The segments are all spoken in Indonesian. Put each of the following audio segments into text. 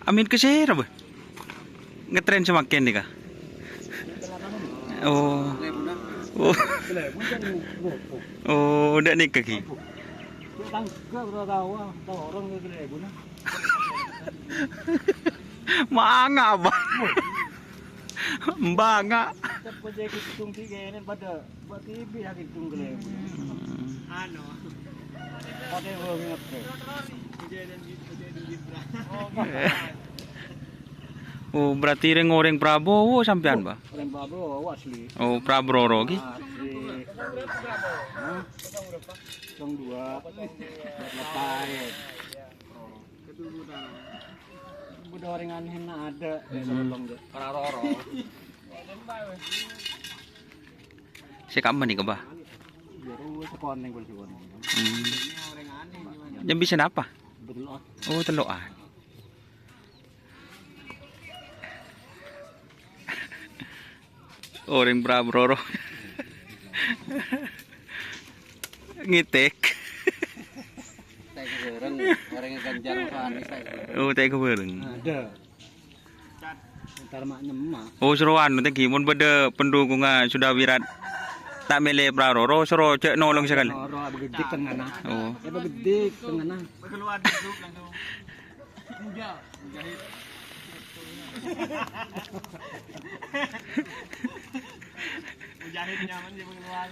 Amin kasi ra ba? Ngetren semakin nih kah? Oh. Oh. Oh, udah nih kaki. Manga ba? Mbanga. Ano? Oh, berarti orang Prabowo sampean ba? Orang Prabowo asli. Oh, Prabowo ki. Asli. Hah? Yang dua. Lepai. Budak orang aneh na ada. Solong dia. Pararoro. Si kamu nih ka ba? Biru sekolah yang boleh sekolah. Yang bisa apa? Betul. Oh, teloan. Orang Prabowo. Ngitek. Orang Ganjar Anies. Oh, teh kebereng. Ada. Ntar mak nyemak. Oh, seruan nanti gimana pada pendukungnya sudah wirat tak milih Prabowo, seru cek nolong sekali. Noro begidik tengah nah. Oh. Ya begidik tengah nah. Keluar duduk langsung. Muda, mujahid. Mujahid nyaman dia keluar.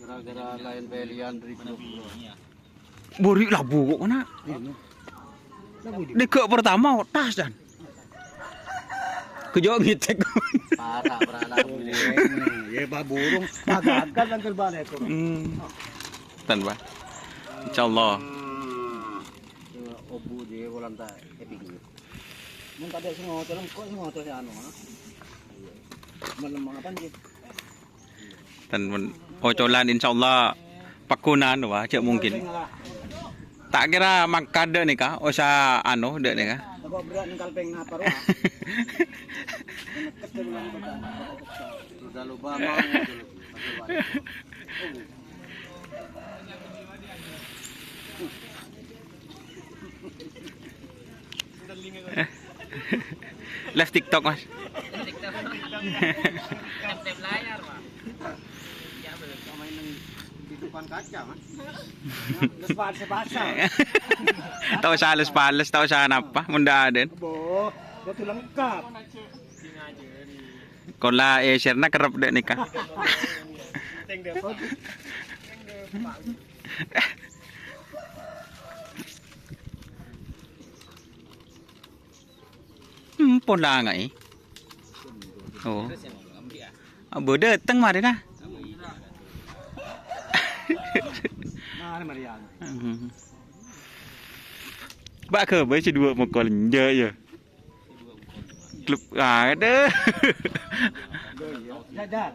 Gara-gara lain belian ribu. Bori labu kok mana? Dek pertama tas dan. Kejauh ngitek. Parah labu. Ya burung pagagan lantul balik tuh. Tan ba. Insyaallah. Obu dia bolan tak epic. Mun tadi semua hotel kok semua hotel si anu. Malam apa sih? Tan ocolan insyaallah pakunan wah cek mungkin. Tak kira makade nih kah? Osa anu dek nih kah? Kok berat nengkal peng apa roh? Sudah lupa mau. Live TikTok mas. TikTok. Tep layar, Pak. Ya betul. Main di depan kaca, Mas. Lepas-lepasan. Tahu sales pales, tahu sana apa? Munda aden. Boh, betul lengkap. Kola share na kerap dek nikah. Teng depot. Pon lah ngai. Oh. Abu datang mari nah. Nah, Marian. Bác khờ với chị đùa một con nhớ giờ. Klub ada. Dadah.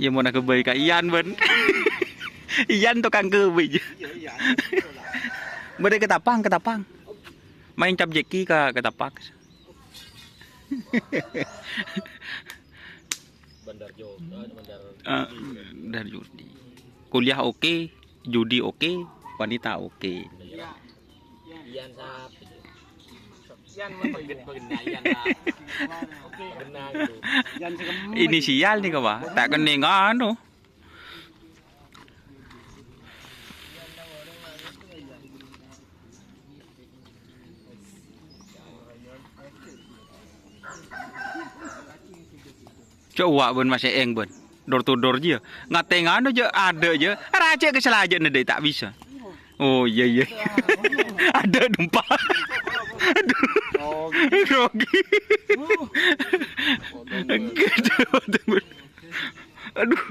Giờ mau nak kebay ka Ian ben. Ian tukang kebay. Bade ketapang. Main cap jeki ka ketapak. Bandar Dari judi. Kuliah oke, judi oke, wanita oke. Ian sap. Ian mah Ian lah. Oke, benar itu. Inisial nih ka ba? Tak kening ano. Coba ben masih eng ben. Door to door je. Ngateng anu je ada je. Raja ke selaja nih tak bisa. Oh iya. Ada dumpa. Rogi. Aduh.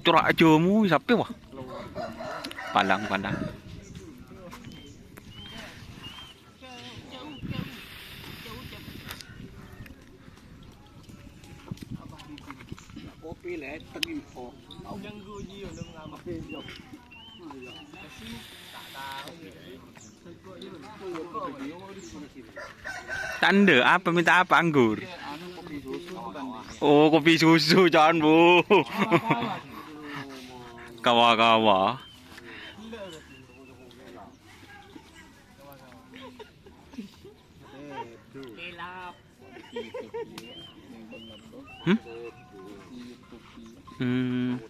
Corak ajamu siapa wah? Palang. Tanda apa minta apa anggur? Oh kopi susu jangan bu. Kawa-kawa. Hmm.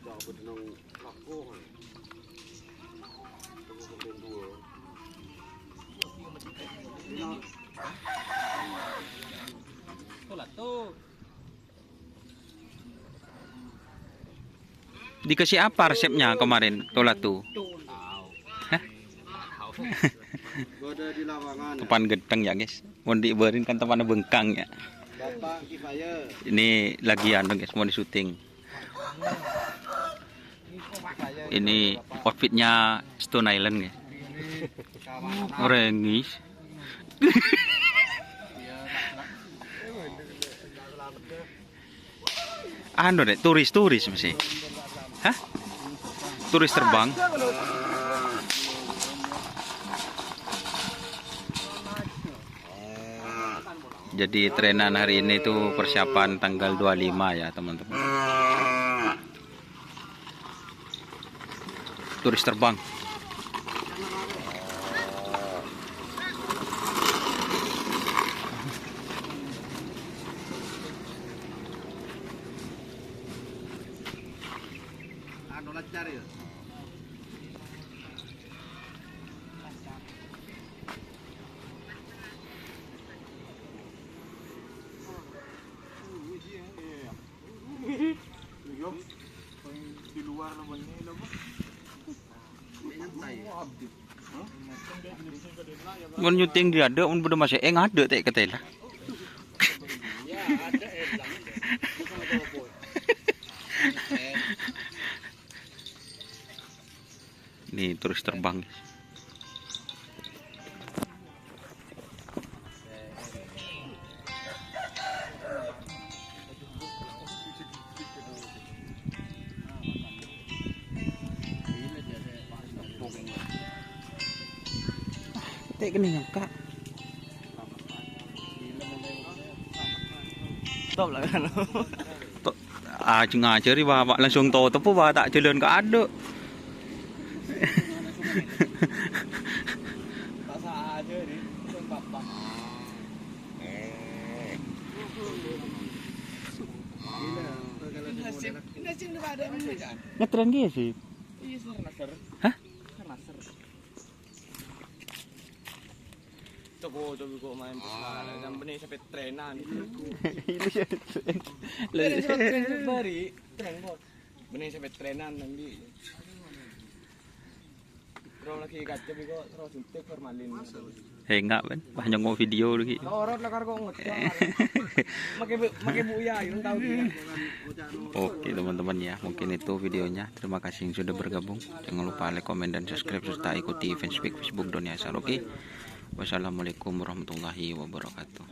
Dikasih apa resepnya kemarin Tolatu? Hah? Gua ada di lapangan. Tepan gedeng ya guys. Mau diberin kan tepan bengkang ya. Bapak Kifaya. Ini lagi anu guys mau di syuting. Ini outfitnya Stone Island guys. Orangis. Anu deh turis masih. Hah? Turis terbang. Jadi trenan hari ini tuh persiapan tanggal 25 ya teman-teman. Turis terbang. Anu lancar ya. Di luar namanya Mun nyuting dia ada, mun bener masih ada tak ketela. Ya ada Nih turis terbang. Tak kena nyangka. Stop lah kan. Ngajari bapak langsung tahu tepu bapak tak jalan ke ada. Rasa aja di bapak. Nasib udah ada kan? Ngetren dia sih. Iya sih nasir. Hah? Nasir. Coba kok main pesawat. Yang benih sampai trenan. Bari tren bos. Benih sampai trenan nanti. Terus lagi kaca biko terus suntik formalin. Enggak kan, banyak mau video lagi. Orot lah karo ngecok. Make buya, yang tahu dia. Oke teman-teman ya, mungkin itu videonya. Terima kasih yang sudah bergabung. Jangan lupa like, komen, dan subscribe serta ikuti fanspage Facebook Doni Asar. Oke. Wassalamualaikum warahmatullahi wabarakatuh.